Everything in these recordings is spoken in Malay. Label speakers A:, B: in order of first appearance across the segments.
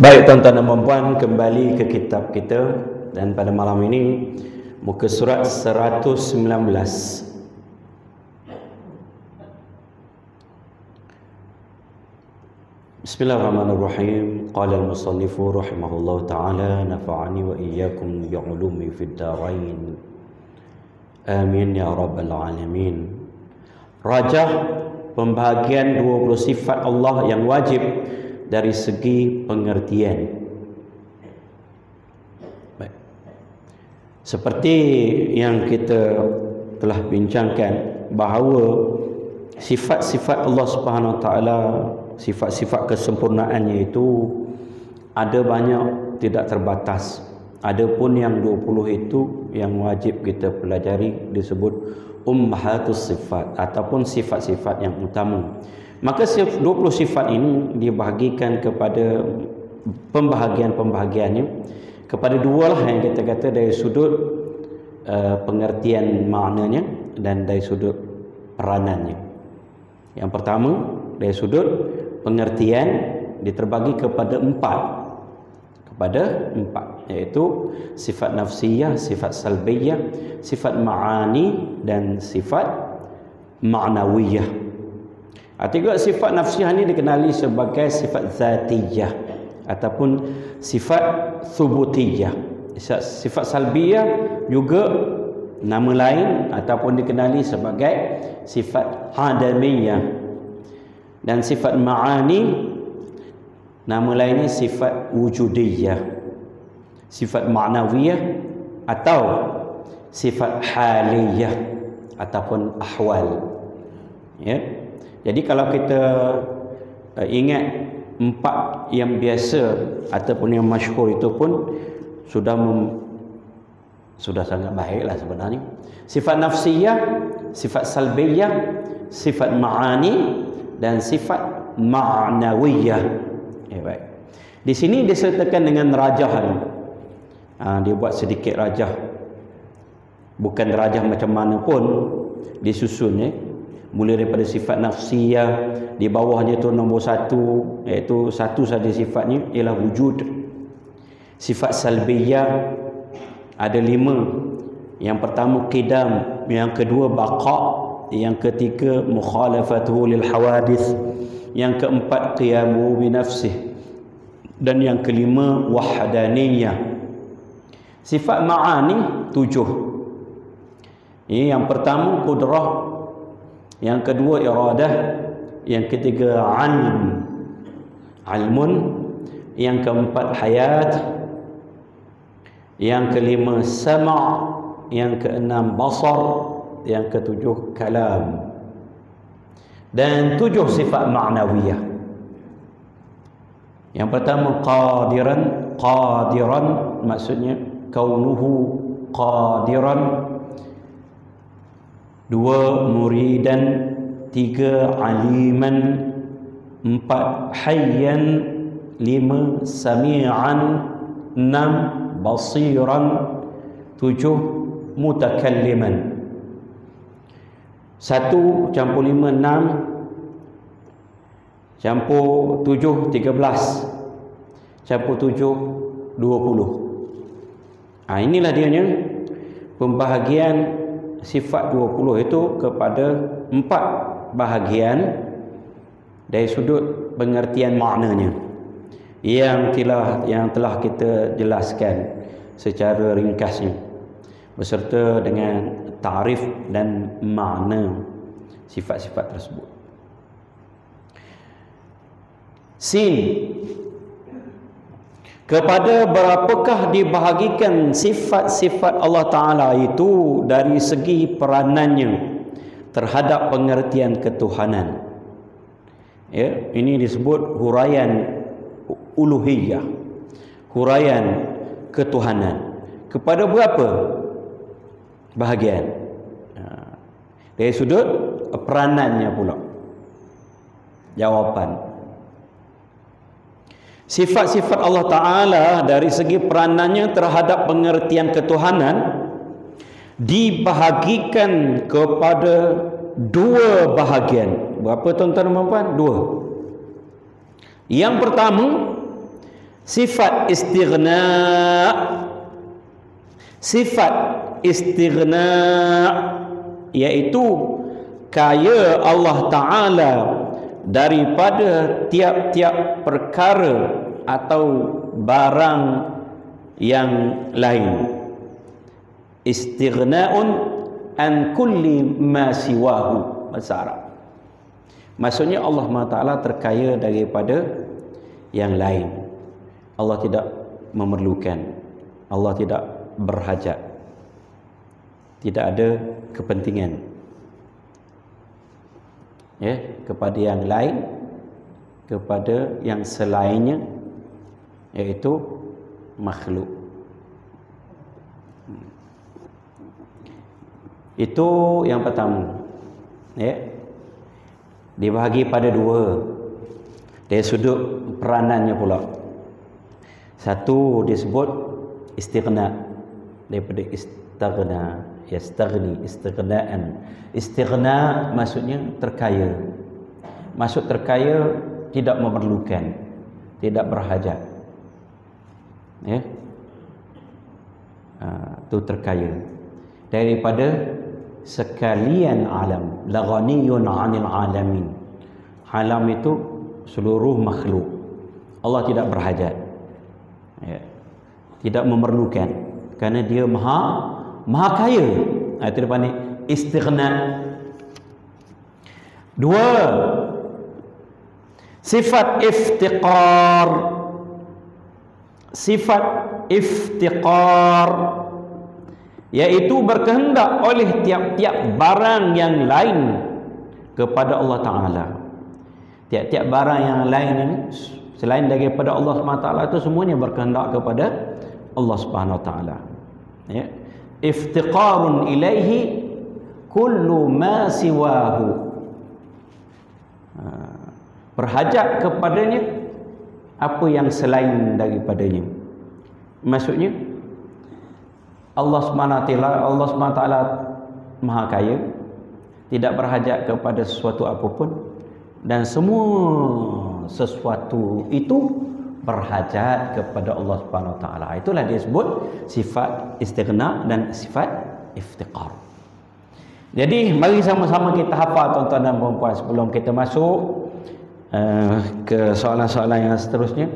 A: Baik tuan-tuan dan puan-puan, kembali ke kitab kita, dan pada malam ini muka surat 119. Bismillahirrahmanirrahim. Qala al-musannifu rahimahullahu ta'ala, nafa'ani wa iyyakum bi'ulumi fid darain. Amin ya rabbal alamin. Rajah pembahagian 20 sifat Allah yang wajib dari segi pengertian. Baik. Seperti yang kita telah bincangkan, bahawa sifat-sifat Allah Subhanahu Wa Taala, sifat-sifat kesempurnaannya itu ada banyak, tidak terbatas. Adapun yang 20 itu yang wajib kita pelajari disebut ummahatus sifat ataupun sifat-sifat yang utama. Maka 20 sifat ini dibahagikan kepada pembahagian-pembahagiannya kepada dua lah, yang kita kata dari sudut pengertian maknanya dan dari sudut peranannya. Yang pertama, dari sudut pengertian diterbagi kepada empat, iaitu sifat nafsiyah, sifat salbiyah, sifat ma'ani dan sifat ma'nawiyah. Artinya sifat nafsiyah ini dikenali sebagai sifat zatiyah ataupun sifat thubutiyah. Sifat salbiyah juga nama lain ataupun dikenali sebagai sifat hadamiyah. Dan sifat ma'ani nama lainnya sifat wujudiyah, sifat ma'nawiyah atau sifat haliyah ataupun ahwal. Ya. Jadi kalau kita ingat empat yang biasa ataupun yang masyhur itu pun sudah sangat baiklah sebenarnya. Sifat nafsiyah, sifat salbiyah, sifat ma'ani dan sifat ma'nawiyah. Baik. Di sini disertakan dengan rajah ni. Dia buat sedikit rajah. Bukan rajah macam mana pun disusun, mulai daripada sifat nafsiyah, di bawahnya tu nombor satu, iaitu satu saja sifatnya ialah wujud. Sifat salbiyah ada 5. Yang pertama qidam, yang kedua baqa, yang ketiga mukhalafatuhu lil hawadith, yang keempat qiyamu bi nafsih, dan yang kelima wahdaniyah. Sifat ma'ani 7. Ini yang pertama qudrah, yang kedua iradah, yang ketiga ilmun, yang keempat hayat, yang kelima sama', yang keenam basar, yang ketujuh kalam, dan 7 sifat ma'nawiyah. Yang pertama qadiran maksudnya kaunuhu qadiran, 2 muridan, 3 aliman, 4 hayyan, 5 sami'an, 6 basiran, 7 mutakalliman. 1 campur 5 6, campur 7 13, campur 7 20. Inilah dianya pembahagian sifat 20 itu kepada 4 bahagian dari sudut pengertian maknanya yang telah kita jelaskan secara ringkasnya beserta dengan tarif dan makna sifat-sifat tersebut. Sin, kepada berapakah dibahagikan sifat-sifat Allah Ta'ala itu dari segi peranannya terhadap pengertian ketuhanan. Ya, ini disebut huraian uluhiyah, huraian ketuhanan. Kepada berapa bahagian? Dari sudut peranannya pula. Jawapan, sifat-sifat Allah Ta'ala dari segi peranannya terhadap pengertian ketuhanan dibahagikan kepada 2 bahagian. Berapa tuan-tuan dan puan? 2. Yang pertama Sifat istighna, sifat istighna iaitu kaya Allah Ta'ala daripada tiap-tiap perkara atau barang yang lain. Istighna'un an kulli ma siwahu, bahasa Arab. Maksudnya Allah Ta'ala terkaya daripada yang lain. Allah tidak memerlukan, Allah tidak berhajat, tidak ada kepentingan kepada yang lain, kepada yang selainnya, iaitu makhluk. Itu yang pertama. Dibahagi pada dua dari sudut peranannya pula. Satu disebut istighna, daripada istaghna, yastaghni, istighnaan. Istighna maksudnya terkaya. Maksud terkaya tidak memerlukan, tidak berhajat. Itu terkaya daripada sekalian alam. La ghaniyun 'anil alamin. Alam itu seluruh makhluk. Allah tidak berhajat, tidak memerlukan, kerana dia maha kaya. Itu dipanggil istighna. Dua, sifat iftiqar. Sifat iftiqar iaitu berkehendak oleh tiap-tiap barang yang lain kepada Allah Ta'ala. Tiap-tiap barang yang lain ini selain daripada Allah SWT itu semuanya berkehendak kepada Allah Subhanahu Wa Ta'ala. Iftiqarun ilaihi kullu ma siwahu. Berhajat kepadanya apa yang selain daripadanya. Maksudnya Allah SWT maha kaya, tidak berhajat kepada sesuatu apapun, dan semua sesuatu itu berhajat kepada Allah Subhanahu Wa Taala. Itulah disebut sifat istighna dan sifat iftiqar. Jadi mari sama-sama kita hafal, tuan-tuan dan puan-puan, sebelum kita masuk ke soalan-soalan yang seterusnya.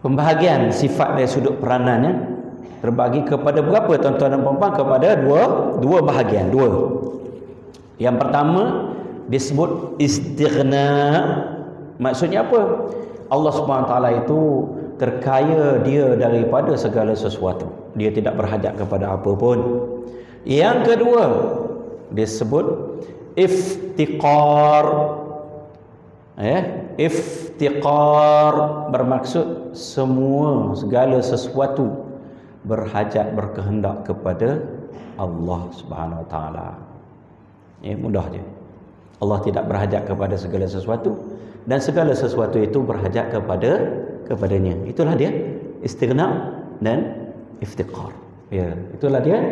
A: Pembahagian sifat dari sudut peranannya terbagi kepada berapa, tuan-tuan dan puan-puan? Kepada dua bahagian, dua. Yang pertama disebut istighna. Maksudnya apa? Allah SWT itu terkaya dia daripada segala sesuatu. Dia tidak berhajat kepada apa pun. Yang kedua disebut iftiqar. Iftiqar bermaksud segala sesuatu berhajat, berkehendak kepada Allah Subhanahu Wa Taala. Mudah je. Allah tidak berhajat kepada segala sesuatu, dan segala sesuatu itu berhajat kepadanya. Itulah dia istighna dan iftiqar. Itulah dia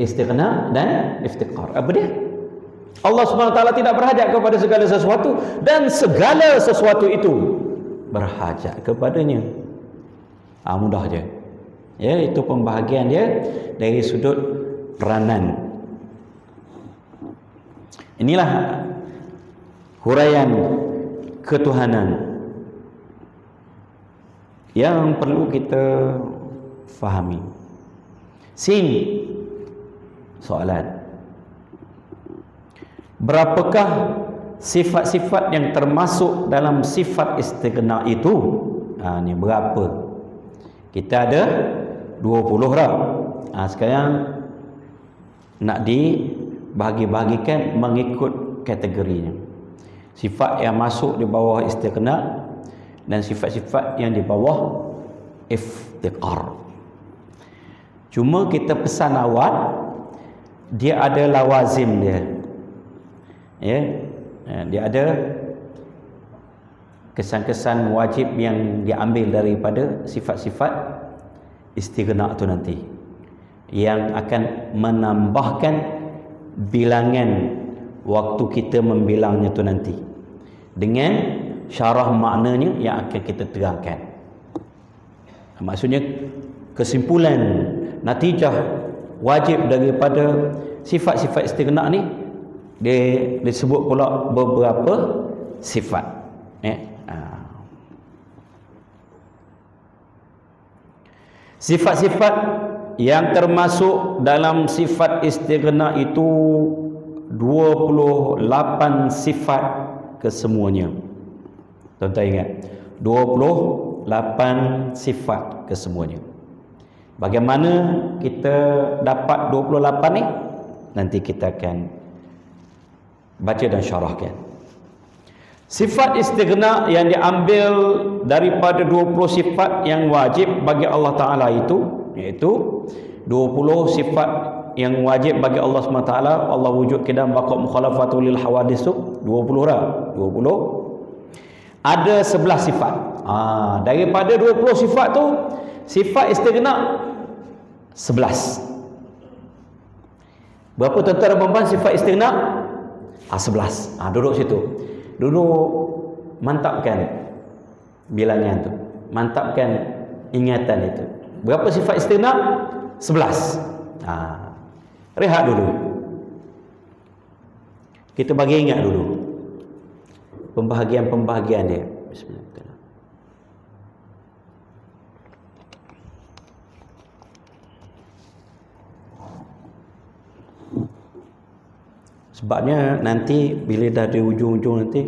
A: istighna dan iftiqar. Apa dia? Allah Subhanahu Wa Taala tidak berhajat kepada segala sesuatu, dan segala sesuatu itu berhajat kepadanya. Mudah je. Itu pembahagian dia dari sudut peranan. Inilah huraian ketuhanan yang perlu kita fahami. Sin, soalan. Berapakah sifat-sifat yang termasuk dalam sifat istighna itu? Ni berapa? Kita ada 20 dah. Sekarang nak dibahagi-bahagikan mengikut kategorinya. Sifat yang masuk di bawah istighna dan sifat-sifat yang di bawah iftiqar. Cuma kita pesan awal, dia ada lawazim dia. Dia ada kesan-kesan wajib yang diambil daripada sifat-sifat istighna itu nanti, yang akan menambahkan bilangan waktu kita membilangnya itu nanti dengan syarah maknanya yang akan kita terangkan. Maksudnya kesimpulan, natijah wajib daripada sifat-sifat istighna ni, dia disebut pula beberapa sifat. Sifat-sifat yang termasuk dalam sifat istighna itu 28 sifat kesemuanya. Tuan-tuan ingat, 28 sifat kesemuanya. Bagaimana kita dapat 28 ni? Nanti kita akan baca dan syarahkan. Sifat istighna yang diambil daripada 20 sifat yang wajib bagi Allah Ta'ala itu, iaitu 20 sifat yang wajib bagi Allah SWT. Allah wujud, qidam, baqa, mukhalafatu lil hawadis, 20 dah. 20. Ada 11 sifat. Daripada 20 sifat tu, sifat istighna 11. Berapa tuan-tuan dan puan-puan sifat istighna? 11. Duduk situ. Duduk mantapkan bilangan tu. Mantapkan ingatan itu. Berapa sifat istighna? 11. Rehat dulu. Kita bagi ingat dulu pembahagian-pembahagian dia. Bismillahirrahmanirrahim. Sebabnya nanti bila dah di ujung-ujung nanti,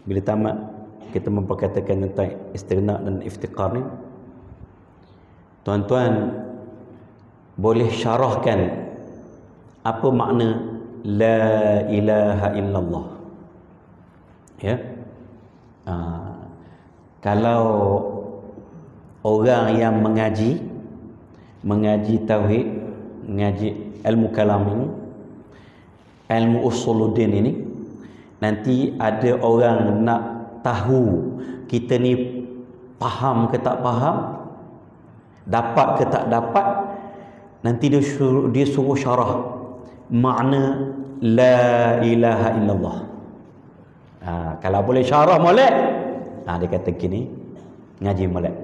A: bila tamat kita memperkatakan tentang istighna dan iftiqar ni, tuan-tuan boleh syarahkan apa makna la ilaha illallah. Ya. Kalau orang yang mengaji tauhid, mengaji ilmu kalam ini, ilmu usuluddin ini, nanti ada orang nak tahu kita ni faham ke tak faham, dapat ke tak dapat, nanti dia suruh syarah makna la ilaha illallah. Kalau boleh syarah molek, dia kata gini, ngaji molek.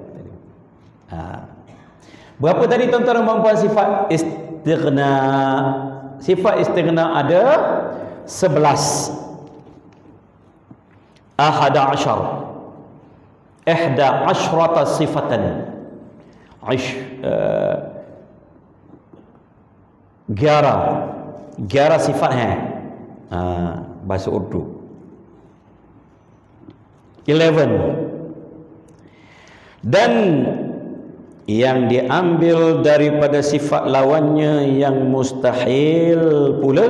A: Berapa tadi tuan-tuan dan puan sifat istighna? Sifat istighna ada 11. 11 sifatan. Gyara sifat bahasa Urdu. 11. Dan yang diambil daripada sifat lawannya yang mustahil pula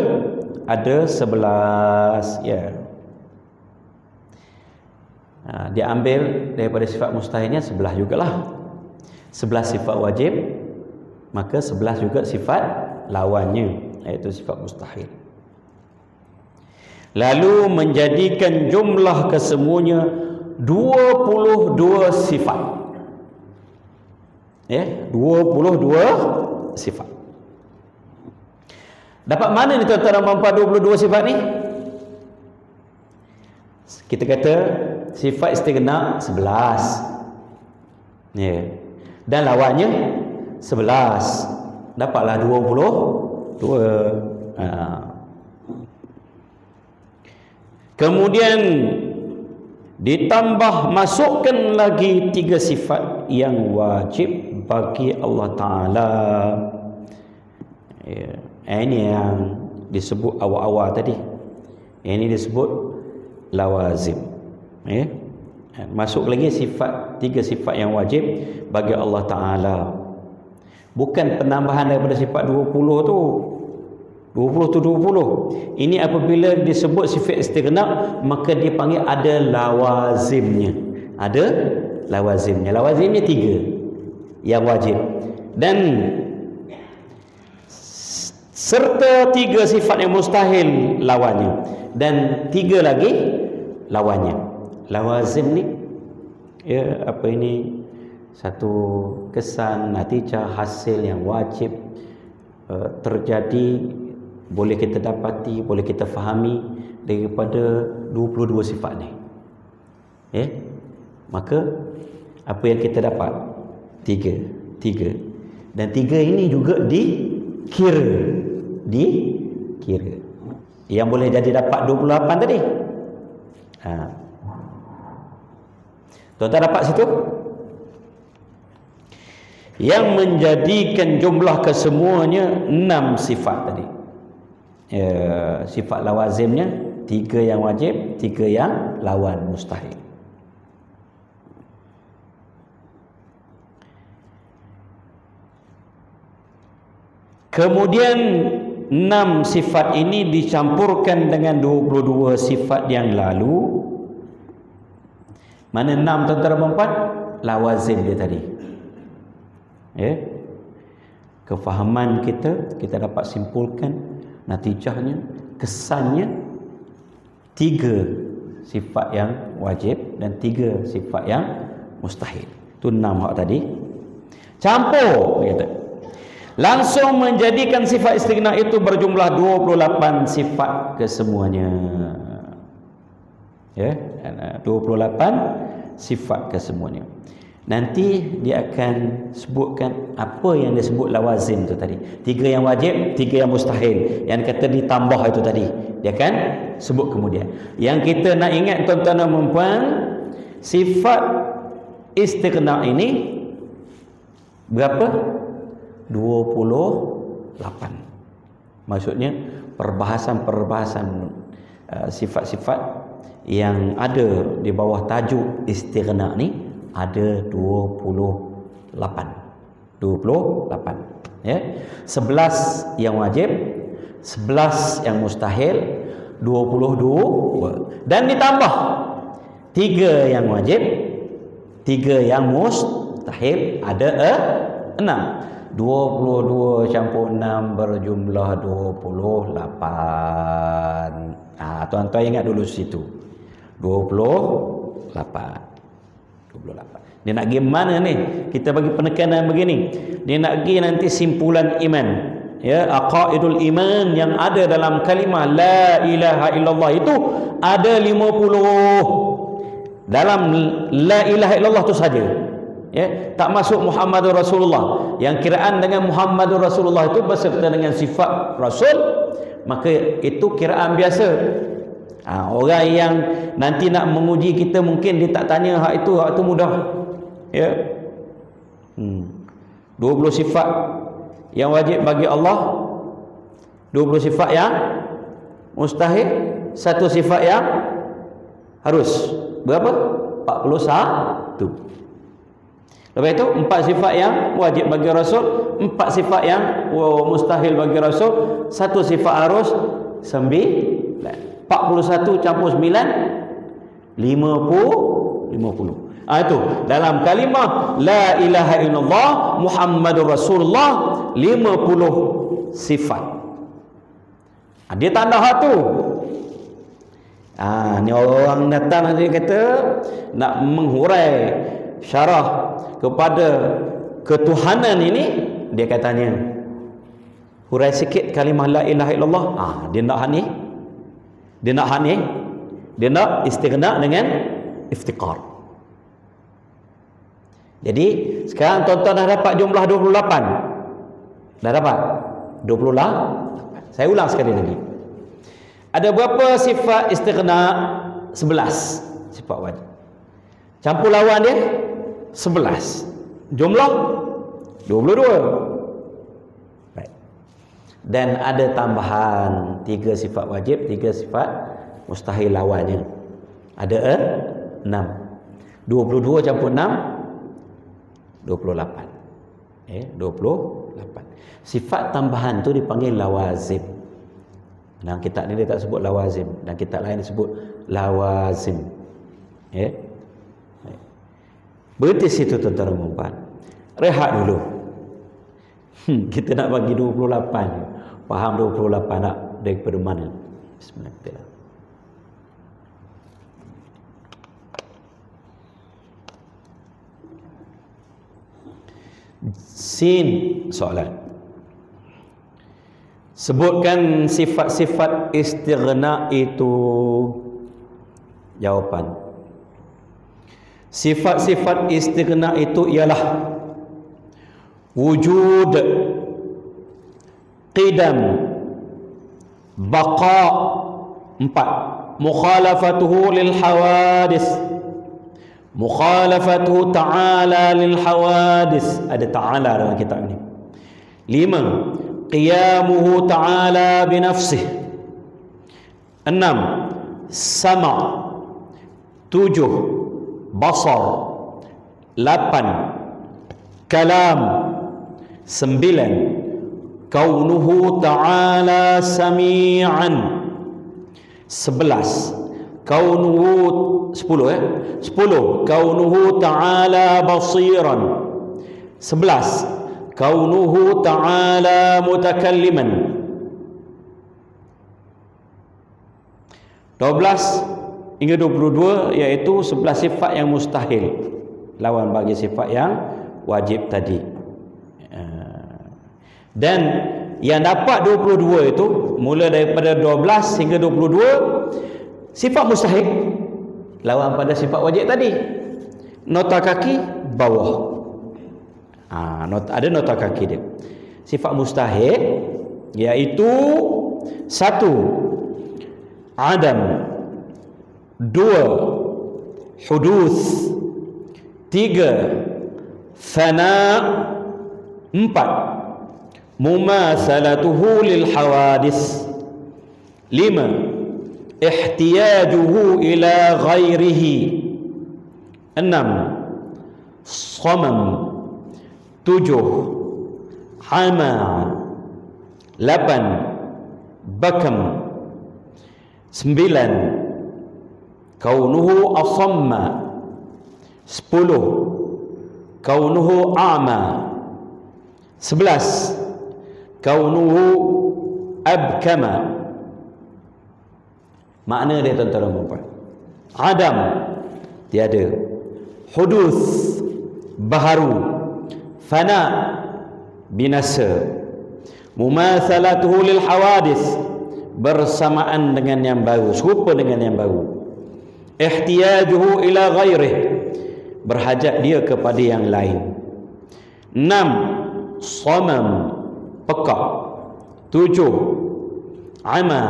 A: ada 11. Ya. Diambil daripada sifat mustahilnya 11 jugalah. 11 sifat wajib, maka 11 juga sifat lawannya, iaitu sifat mustahil. Lalu menjadikan jumlah kesemuanya 22 sifat. 22 sifat. Dapat mana ni tuan-tuan dan puan-puan 22 sifat ni? Kita kata sifat istighna 11. Dan lawannya 11. Dapatlah 22. Kemudian ditambah masukkan lagi 3 sifat yang wajib bagi Allah Ta'ala. Ini yang disebut awal-awal tadi. Ini disebut lawazim. Masuk lagi 3 sifat yang wajib bagi Allah Ta'ala. Bukan penambahan daripada sifat 20 tu. 20 tu 20. Ini apabila disebut sifat istighna, maka dia panggil ada lawazimnya. Ada lawazimnya. Lawazimnya 3 yang wajib. Dan serta 3 sifat yang mustahil lawannya. Dan 3 lagi lawannya. Lawazim ni, ini satu kesan, natijah, hasil yang wajib terjadi, boleh kita dapati, boleh kita fahami daripada 22 sifat ni. Maka apa yang kita dapat? Tiga. Dan tiga ini juga dikira. Yang boleh jadi dapat 28 tadi. Tuan-tuan dapat situ? Yang menjadikan jumlah kesemuanya 6 sifat tadi. Sifat lawazimnya 3 yang wajib, 3 yang lawan mustahil. Kemudian 6 sifat ini dicampurkan dengan 22 sifat yang lalu. Mana 6 tuan-tuan dan puan? Lawazim dia tadi. Kefahaman kita dapat simpulkan natijahnya, kesannya 3 sifat yang wajib dan 3 sifat yang mustahil. Itu 6 hak tadi. Campur dia kata. Langsung menjadikan sifat istighna itu berjumlah 28 sifat kesemuanya. 28 sifat kesemuanya. Nanti dia akan sebutkan apa yang dia sebut lawazim tu tadi. 3 yang wajib, 3 yang mustahil. Yang kata ditambah itu tadi, dia akan sebut kemudian. Yang kita nak ingat tuan-tuan dan puan, sifat istighna ini berapa? 28. Maksudnya perbahasan sifat-sifat yang ada di bawah tajuk istighna ni ada 28. 28 ya. 11 yang wajib, 11 yang mustahil, 22 dan ditambah 3 yang wajib, 3 yang mustahil, ada 6. 22 campur 6 berjumlah 28. Tuan-tuan ingat dulu situ. 28. Dia nak pergi mana ni? Kita bagi penekanan begini. Dia nak pergi nanti simpulan iman. Ya, aqaidul iman yang ada dalam kalimah la ilaha illallah itu ada 50. Dalam la ilaha illallah tu saja. Ya, tak masuk Muhammadur Rasulullah. Yang kiraan dengan Muhammadur Rasulullah itu berserta dengan sifat Rasul, maka itu kiraan biasa. Orang yang nanti nak menguji kita mungkin dia tak tanya hak itu mudah. Ya. 20 sifat yang wajib bagi Allah, 20 sifat yang mustahil, 1 sifat yang harus. Berapa? 41. Lepas itu 4 sifat yang wajib bagi Rasul, 4 sifat yang mustahil bagi Rasul, 1 sifat harus, 9. 41 campur 9 50. Itu dalam kalimah la ilaha illallah Muhammadur Rasulullah 50 sifat. Dia tanda hak tu. Ni orang datang nanti kata nak menghurai syarah kepada ketuhanan ini, dia katanya hurai sikit kalimah la ilaha illallah. Dia nak hani, dia nak istighna dengan iftiqar. Jadi sekarang tuan-tuan dah dapat jumlah 28. Dah dapat 28. Saya ulang sekali lagi. Ada berapa sifat istighna? 11 sifat wajib. Campur lawan dia 11. Jumlah 22. Baik. Dan ada tambahan 3 sifat wajib, 3 sifat mustahil lawannya. Ada 6. 22 campur 6 28. 28. Sifat tambahan tu dipanggil lawazim. Dalam kitab ni dia tak sebut lawazim, dan kitab lain disebut lawazim. Berhenti situ tuan-tuan dan puan. Rehat dulu. Kita nak bagi 28. Faham 28 nak daripada mana? Bismillahirrahmanirrahim. Sin soalan. Sebutkan sifat-sifat istighna itu. Jawapan. Sifat-sifat istighna itu ialah wujud, qidam, baqa. 4. Mukhalafatuhu lil hawadis, mukhalafatuhu ta'ala lil hawadis. Ada ta'ala dalam kitab ini. 5. Qiyamuhu ta'ala binafsih. 6. Sama'. 7. Basar. 8. Kalam. 9. Kaunuhu ta'ala sami'an. 11. Kaunuhu 10 Kaunuhu ta'ala basiran. 11. Kaunuhu ta'ala mutakalliman. 12 hingga 22 iaitu 11 sifat yang mustahil, lawan bagi sifat yang wajib tadi. Dan yang dapat 22 itu mula daripada 12 hingga 22 sifat mustahil, lawan pada sifat wajib tadi. Nota kaki bawah. Ada nota kaki dia. Sifat mustahil iaitu 1. Adam. 2. Huduth. 3. Fana. 4. Mumathalatuhu lil hawadis. 5. Ihtiyajuhu ila ghairihi. 6. Samam. 7. Hama. 8. Bakam. 9. Kaunuhu asamma. 10. Kaunuhu a'ma. 11. Kaunuhu abkama. Makna dia tuan-tuan dan puan-puan. Adam, tiada. Huduth, baharu. Fana, binasa. Mumathalatuhu lil hawadis, bersamaan dengan yang baru, serupa dengan yang baru. Ihtiyajuhu ila ghairih, berhajat dia kepada yang lain. 6. Samam, pekak. 7. Ama,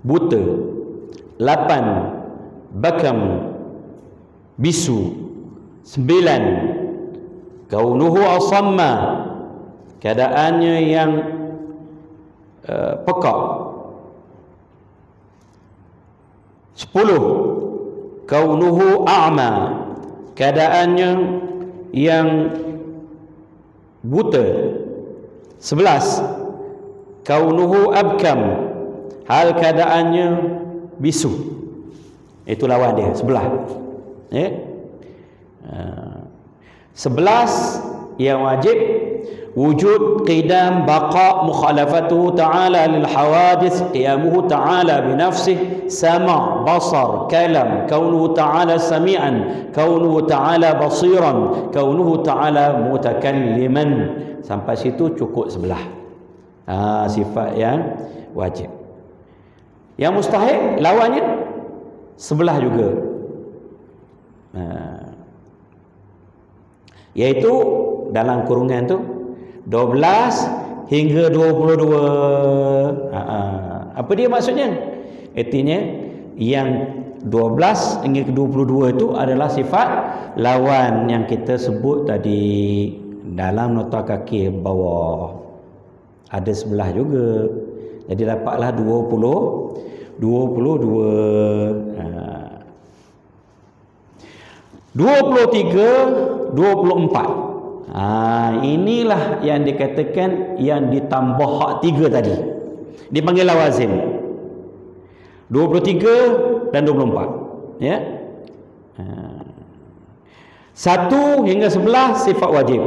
A: buta. 8. Bakam, bisu. 9. Kaunuhu asamma, keadaannya yang pekak. 10. Kaunuhu a'ma, keadaannya yang buta. 11. Kaunuhu abkam, hal keadaannya bisu. Itu lawan dia sebelah. 11 yang wajib: wujud, qidam, baqa, mukhalafatuhu ta'ala lil hawadis, qiyamuhu ta'ala binafsih, sama', basar, kalam, kaunuhu ta'ala sami'an, kaunuhu ta'ala basiran, kaunuhu ta'ala mutakalliman. Sampai situ cukup sebelah. Sifat yang wajib. Yang mustahil lawannya sebelah juga. Iaitu dalam kurungan tu 12 hingga 22. Apa dia maksudnya? Artinya yang 12 hingga 22 itu adalah sifat lawan yang kita sebut tadi dalam nota kaki bawah. Ada sebelah juga. Jadi dapatlah 22. 23, 24. Inilah yang dikatakan yang ditambah hak 3 tadi. Dipanggil lawazim. 23 dan 24. Ya. 1 hingga 11 sifat wajib.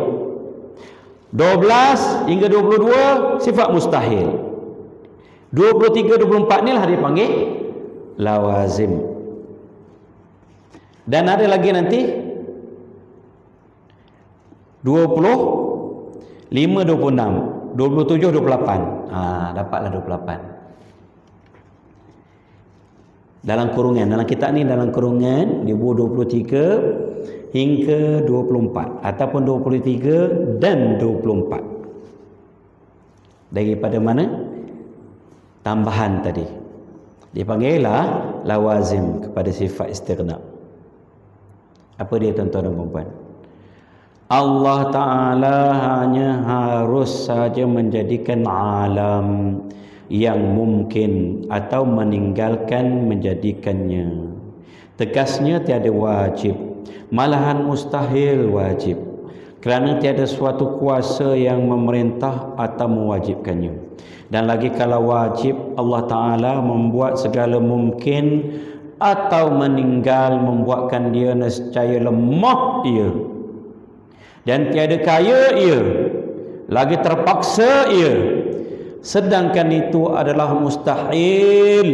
A: 12 hingga 22 sifat mustahil. 23, 24 inilah dipanggil lawazim. Dan ada lagi nanti 20, 5, 26, 27, 28. Dapatlah 28. Dalam kurungan, dalam kitab ni dalam kurungan di buku 23 hingga 24 ataupun 23 dan 24. Daripada mana? Tambahan tadi. Dipanggillah lawazim kepada sifat istighna. Apa dia tuan-tuan dan puan-puan? Allah Ta'ala hanya harus saja menjadikan alam yang mungkin atau meninggalkan menjadikannya. Tegasnya tiada wajib, malahan mustahil wajib, kerana tiada suatu kuasa yang memerintah atau mewajibkannya. Dan lagi kalau wajib, Allah Ta'ala membuat segala mungkin atau meninggal, membuatkan dia nescaya lemah ia, dan tiada kaya ia, lagi terpaksa ia, sedangkan itu adalah mustahil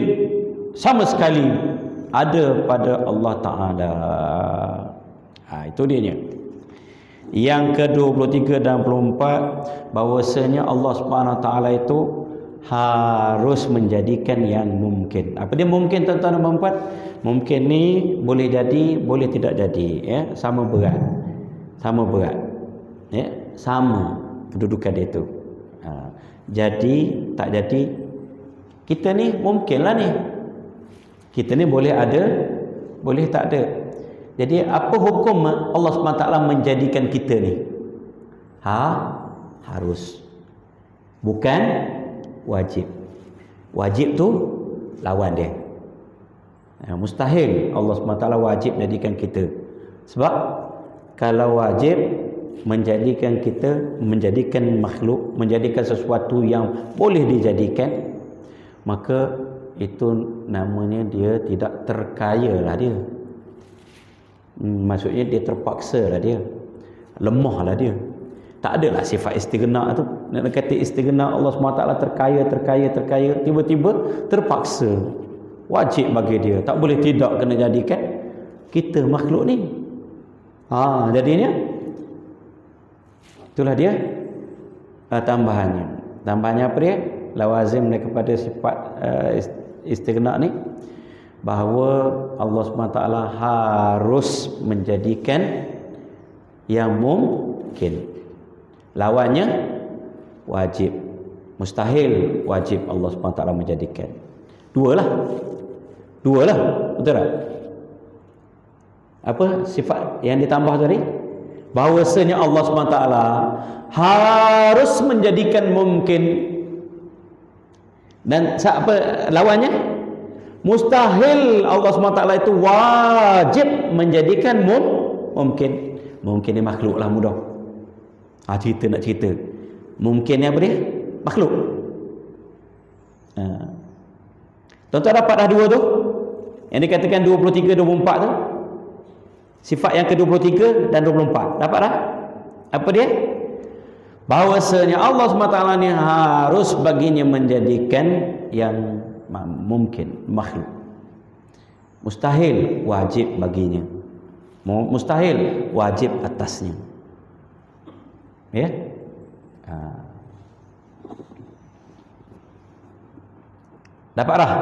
A: sama sekali ada pada Allah Ta'ala. Itu dia. Yang ke-23 dan 24, bahawasanya Allah Subhanahu Wa Ta'ala itu harus menjadikan yang mungkin. Apa dia mungkin, tuan-tuan dan puan-puan? Mungkin ni boleh jadi, boleh tidak jadi, ya, sama berat. Sama berat. Ya, sama kedudukan dia tu. Jadi tak jadi, kita ni mungkinlah ni. Kita ni boleh ada, boleh tak ada. Jadi apa hukum Allah SWT menjadikan kita ni? Harus. Bukan wajib. Wajib tu lawan dia. Mustahil Allah SWT wajib jadikan kita. Sebab kalau wajib menjadikan kita, menjadikan makhluk, menjadikan sesuatu yang boleh dijadikan, maka itu namanya dia tidak terkaya lah dia. Maksudnya dia terpaksa lah dia, lemah lah dia. Tak adalah sifat istighna tu. Nak kata istighna Allah SWT terkaya, tiba-tiba terpaksa, wajib bagi dia, tak boleh tidak kena jadikan kita makhluk ni. Jadinya itulah dia tambahannya. Tambahannya apa dia? Lawazim daripada sifat istighna ni, bahawa Allah SWT harus menjadikan yang mungkin. Lawannya wajib, mustahil, wajib Allah SWT menjadikan. Dua lah, betul tak? Apa sifat yang ditambah tadi? Bahawasanya Allah SWT harus menjadikan mungkin. Dan apa lawannya? Mustahil Allah SWT itu wajib menjadikan mungkin. Mungkin ni makhluk lah mudah. Cerita nak cerita. Mungkin ni apa dia? Makhluk. Tuan-tuan dapat dah dua tu? Yang dikatakan 23, 24 tu? Sifat yang ke-23 dan 24. Dapat dah? Apa dia? Bahawasanya Allah SWT ni harus baginya menjadikan yang mungkin, makhluk. Mustahil wajib baginya. Mustahil wajib atasnya. Ya? Dapat dah?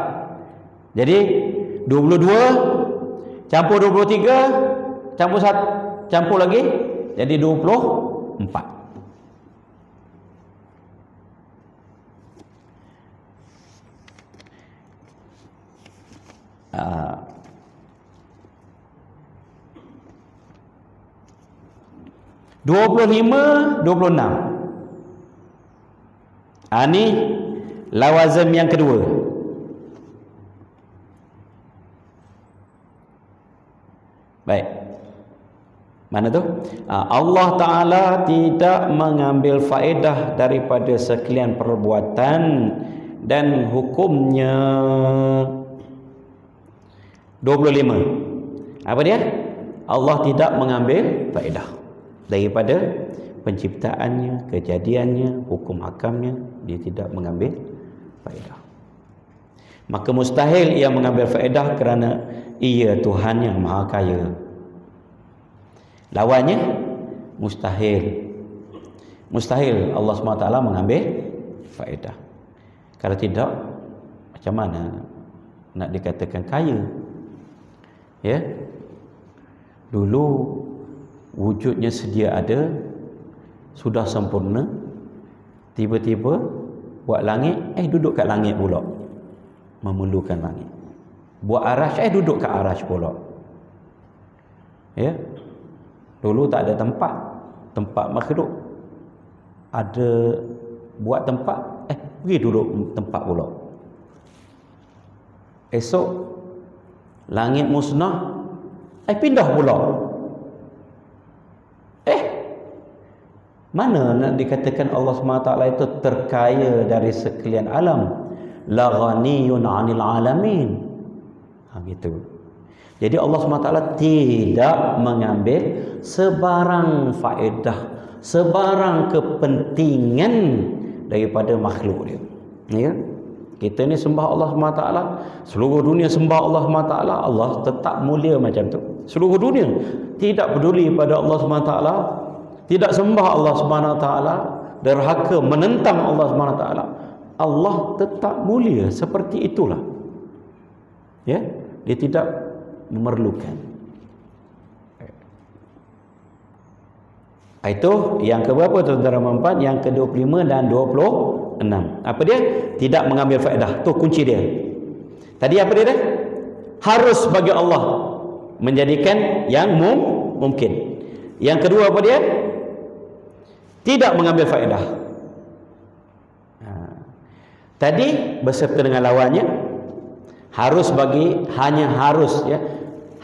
A: Jadi 22 campur 23 campur lagi jadi 24. 25, 26. Ini lawazim yang kedua. Baik. Mana tu? Allah Ta'ala tidak mengambil faedah daripada sekalian perbuatan dan hukumnya. 25. Apa dia? Allah tidak mengambil faedah daripada penciptaannya, kejadiannya, hukum hakamnya. Dia tidak mengambil faedah. Maka mustahil ia mengambil faedah kerana ia Tuhan yang Maha Kaya. Lawannya mustahil. Mustahil Allah SWT mengambil faedah. Kalau tidak, macam mana nak dikatakan kaya? Ya. Dulu wujudnya sedia ada, sudah sempurna, tiba-tiba buat langit, duduk kat langit pula, memerlukan langit. Buat arash, duduk kat arash pula. Ya, dulu tak ada tempat makhluk, ada buat tempat, pergi duduk tempat pula. Esok langit musnah, pindah pula. Mana nak dikatakan Allah SWT itu terkaya dari sekalian alam? La ghaniyun 'anil alamin. Gitu. Jadi Allah SWT tidak mengambil sebarang faedah, sebarang kepentingan daripada makhluk dia. Ya? Kita ni sembah Allah SWT, seluruh dunia sembah Allah SWT, Allah tetap mulia macam tu. Seluruh dunia tidak peduli pada Allah SWT, tidak sembah Allah SWT, derhaka menentang Allah SWT, Allah tetap mulia seperti itulah. Ya, dia tidak memerlukan. Itu yang keberapa tuan-tuan dan puan? Yang ke-25 dan 26. Apa dia? Tidak mengambil faedah. Tu kunci dia. Tadi apa dia? Harus bagi Allah menjadikan yang mungkin. Yang kedua apa dia? Tidak mengambil faedah. Tadi beserta dengan lawannya, harus bagi, hanya harus, ya,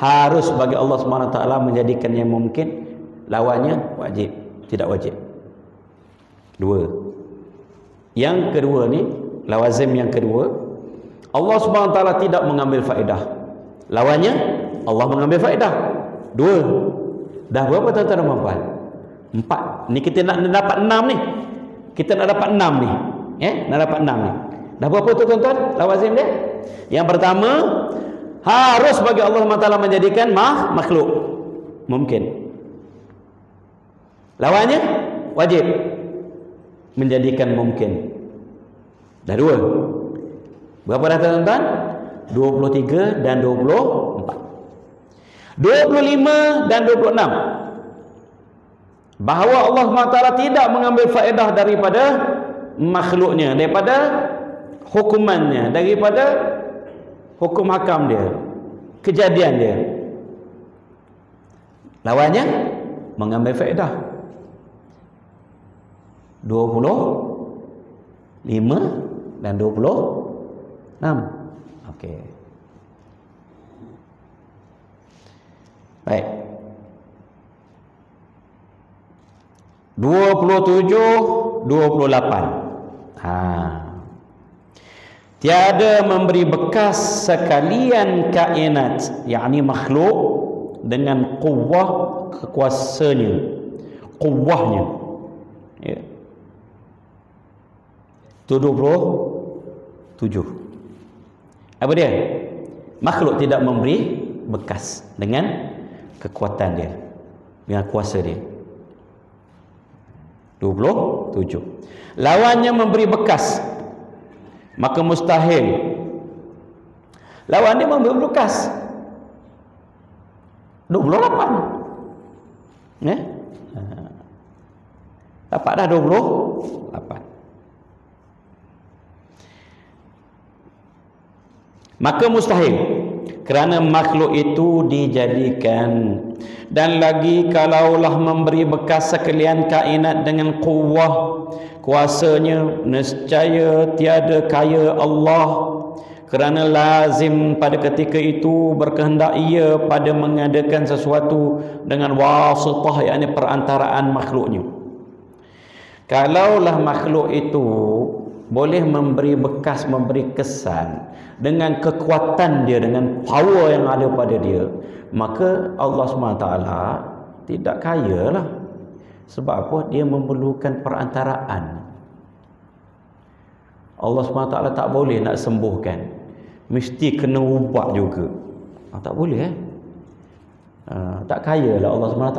A: harus bagi Allah SWT menjadikan yang mungkin. Lawannya wajib, tidak wajib. Dua. Yang kedua ni, lawazim yang kedua, Allah SWT tidak mengambil faedah. Lawannya Allah mengambil faedah. Dua. Dah berapa tuan-tuan dan puan? 4. Ni kita nak dapat 6 ni. Kita nak dapat 6 ni. Nak dapat 6 ni. Dah berapa tu tuan-tuan lawazim dia? Yang pertama, harus bagi Allah SWT menjadikan makhluk mungkin. Lawannya wajib menjadikan mungkin. Dah 2. Berapa dah tuan-tuan? 23 dan 24. 25 dan 26. Bahawa Allah SWT tidak mengambil faedah daripada makhluknya, daripada hukumannya, daripada hukum hakam dia, kejadian dia. Lawannya mengambil faedah. 25 dan 26. Okey. Baik. 27, 28. Tiada memberi bekas sekalian kainat, yakni makhluk, dengan kuwah kekuasanya, kuwahnya. Ya. 27. Apa dia? Makhluk tidak memberi bekas dengan kekuatan dia, dengan kuasa dia. 27. Lawannya memberi bekas, maka mustahil. Lawan dia memberi bekas. 28. Dapat dah 28. Maka mustahil, kerana makhluk itu dijadikan. Dan lagi kalaulah memberi bekas sekalian kainat dengan kuwah kuasanya, nescaya tiada kaya Allah, kerana lazim pada ketika itu berkehendak ia pada mengadakan sesuatu dengan wasitah, yakni perantaraan makhluknya. Kalaulah makhluk itu boleh memberi bekas, memberi kesan dengan kekuatan dia, dengan power yang ada pada dia, maka Allah SWT tidak kaya lah. Sebab apa? Dia memerlukan perantaraan. Allah SWT tak boleh nak sembuhkan, mesti kena ubat juga. Tak boleh tak kaya lah Allah SWT.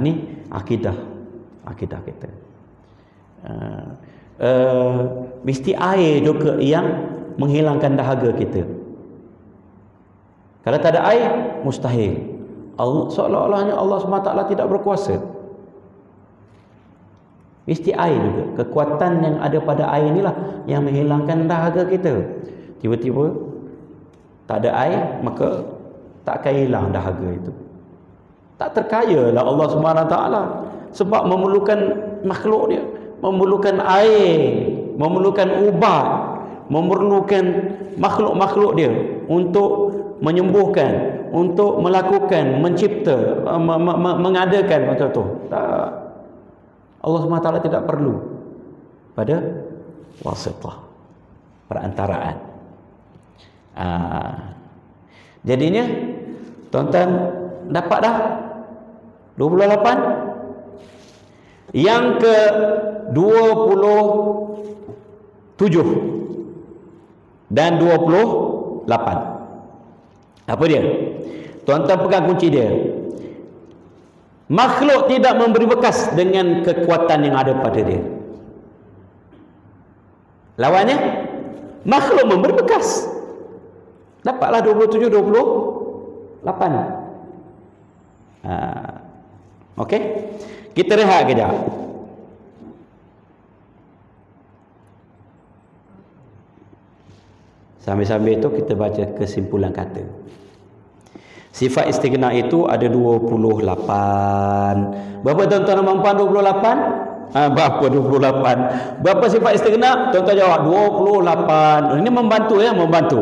A: Ni akidah kita. Mesti air juga yang menghilangkan dahaga kita. Kalau tak ada air, mustahil. seolah-olahnya Allah SWT tidak berkuasa. Mesti air juga. Kekuatan yang ada pada air inilah yang menghilangkan dahaga kita. Tiba-tiba tak ada air, maka tak akan hilang dahaga itu. Tak terkayalah Allah SWT, sebab memerlukan makhluk dia, memerlukan air, memerlukan ubat, memerlukan makhluk-makhluk dia untuk menyembuhkan, untuk melakukan, mencipta, mengadakan macam tu. Tak. Allah SWT tidak perlu pada wasitah, perantaraan. Jadinya tuan-tuan dapat dah 28. Yang ke 27 dan 28. Apa dia? Tuan-tuan pegang kunci dia. Makhluk tidak memberi bekas dengan kekuatan yang ada pada dia. Lawannya, makhluk memberi bekas. Dapatlah 27, 28. Okey. Kita rehat kejap. Sambil-sambil itu kita baca kesimpulan kata. Sifat istighna itu ada 28. Berapa tuan-tuan dan puan 28? Berapa 28? Berapa sifat istighna? Tuan-tuan jawab 28. Ini membantu ya, membantu.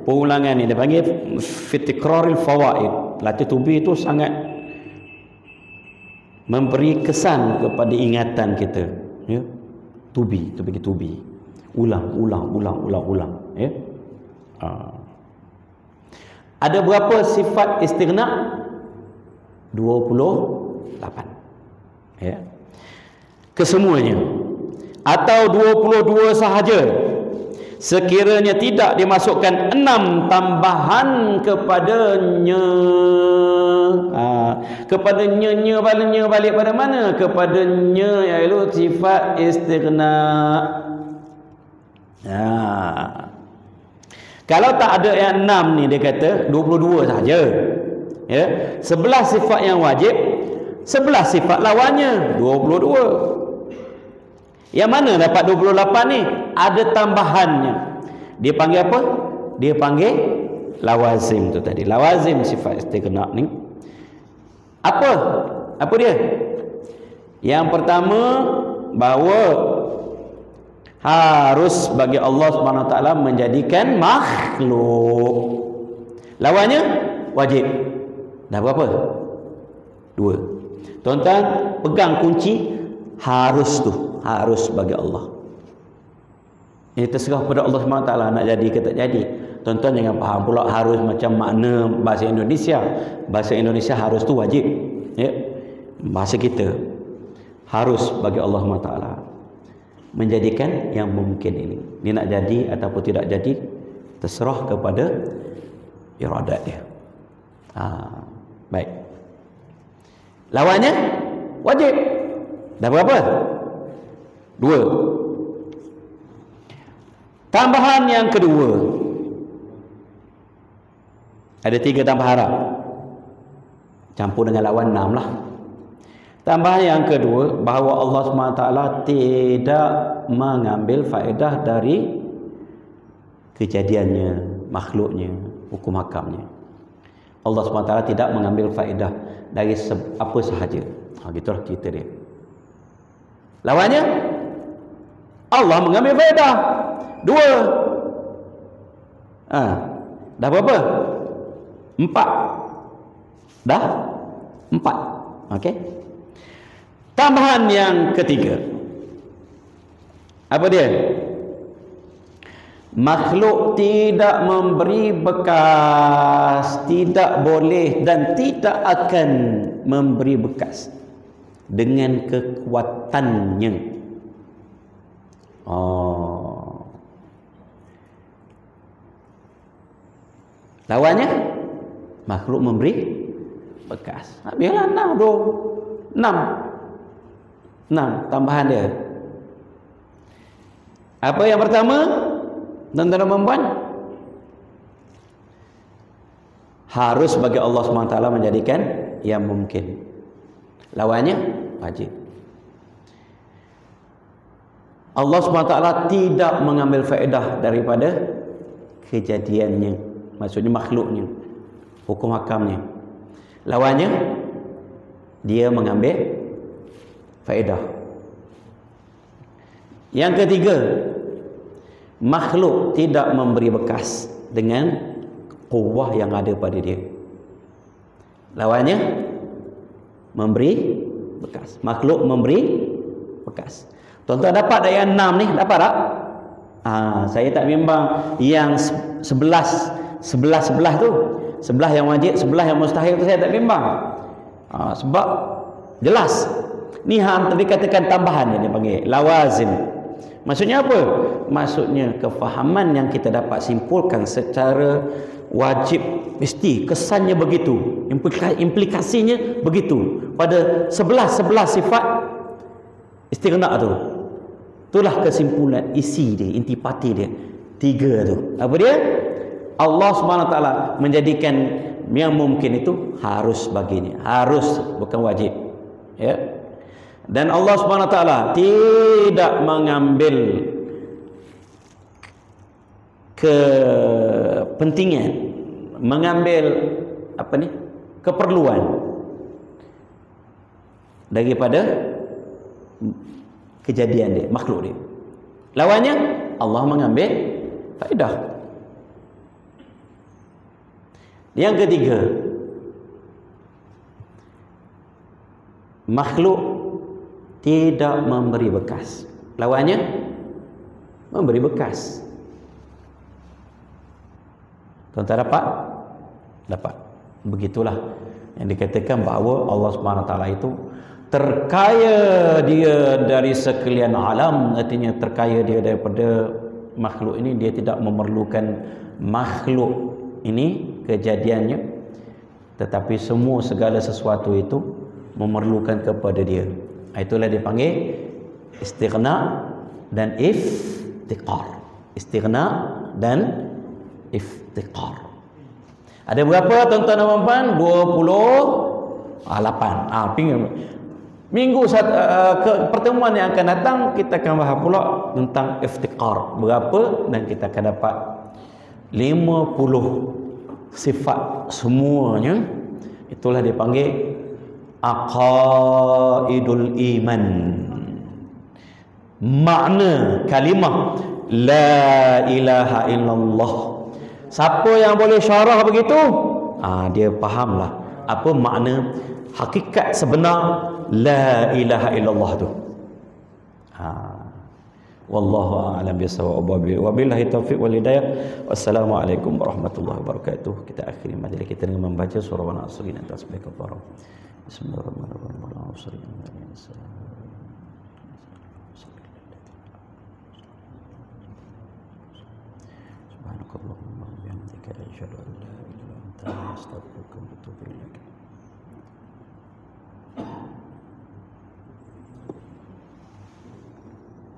A: Pengulangan ni dia panggil fitikraril fawaid. Latih tubi itu sangat memberi kesan kepada ingatan kita, ya. Tubi, tu bagi tubi. Ulang, ya. Ada berapa sifat istighna? 28. Ya. Kesemuanya. Atau 22 sahaja. Sekiranya tidak dimasukkan 6 tambahan kepadanya. Kepadanya balik pada mana? Kepadanya iaitu sifat istighna. Kalau tak ada yang 6 ni, dia kata 22 saja. Ya, 11 sifat yang wajib, 11 sifat lawannya, 22. Yang mana dapat 28 ni? Ada tambahannya. Dia panggil apa? Dia panggil lawazim tu tadi. Lawazim sifat istighna ni. Apa dia? Yang pertama, bahawa harus bagi Allah SWT menjadikan makhluk. Lawannya wajib. Dah berapa? 2. Tuan-tuan pegang kunci harus tu. Harus bagi Allah. Ini terserah pada Allah SWT nak jadi ke tak jadi. Tuan-tuan jangan faham pula harus macam makna bahasa Indonesia. Bahasa Indonesia harus tu wajib, ya. Bahasa kita harus bagi Allah SWT menjadikan yang mungkin ini. Dia nak jadi ataupun tidak jadi, terserah kepada iradat dia. Baik. Lawannya wajib. Dah berapa? 2. Tambahan yang kedua. Ada 3 tambahan harap. Campur dengan lawan 6 lah. Tambahan yang kedua, bahawa Allah SWT tidak mengambil faedah dari kejadiannya, makhluknya, hukum hakamnya. Allah SWT tidak mengambil faedah dari apa sahaja. Gitulah cerita dia. Lawannya, Allah mengambil faedah. 2. Dah berapa? 4. Dah 4. Okey. Tambahan yang ketiga. Apa dia? Makhluk tidak memberi bekas, tidak boleh dan tidak akan memberi bekas dengan kekuatannya. Lawannya makhluk memberi bekas. Biarlah 6 tambahan dia. Apa yang pertama? Tuan-tuan dan puan-puan, harus bagi Allah SWT menjadikan yang mungkin. Lawannya wajib. Allah SWT tidak mengambil faedah daripada kejadiannya, maksudnya makhluknya, hukum hakamnya. Lawannya dia mengambil faedah. Yang ketiga, makhluk tidak memberi bekas dengan kuwah yang ada pada dia. Lawannya memberi bekas. Makhluk memberi bekas. Tuan-tuan dapat ayat 6 ni? Dapat tak? Saya tak bimbang yang sebelah tu. Sebelah yang wajib, sebelah yang mustahil tu saya tak bimbang. Sebab jelas. Ni hang tadi katakan tambahan yang dia panggil lawazim. Maksudnya apa? Maksudnya kefahaman yang kita dapat simpulkan secara wajib, mesti kesannya begitu, implikasinya begitu pada sebelah sifat istighna tu. Itulah kesimpulan isi dia, intipati dia. 3 tu. Apa dia? Allah SWT menjadikan yang mungkin itu harus baginya. Harus, bukan wajib. Ya. Dan Allah SWT tidak mengambil kepentingan, mengambil keperluan daripada kejadian dia, makhluk dia. Lawannya Allah mengambil faedah. Yang ketiga, makhluk tidak memberi bekas. Lawannya memberi bekas. Tuan-tuan dapat? Dapat. Begitulah yang dikatakan bahawa Allah SWT itu terkaya dia dari sekalian alam, artinya terkaya dia daripada makhluk ini. Dia tidak memerlukan makhluk ini kejadiannya, tetapi segala sesuatu itu memerlukan kepada dia. Itulah dipanggil istighna dan iftiqar. Istighna dan iftiqar. Ada berapa tuan-tuan dan puan? 28. Minggu pertemuan yang akan datang kita akan bahas pula tentang iftiqar. Berapa? Dan kita akan dapat 50 sifat semuanya. Itulah dipanggil aqaidul iman. Makna kalimah la ilaha illallah. Siapa yang boleh syarah begitu? Dia fahamlah apa makna hakikat sebenar la ilaha illallah tu. Wallahu a'lam bissawab. Wabillahi taufiq wal hidayah. Wassalamualaikum warahmatullahi wabarakatuh. Kita akhiri majlis kita dengan membaca surah An-Nasr dan tasbih kafarah. Bismillahirrahmanirrahim. Subhanakallahumma wa bihamdika asyhadu an la ilaha illa anta astaghfiruka wa atubu ilaik.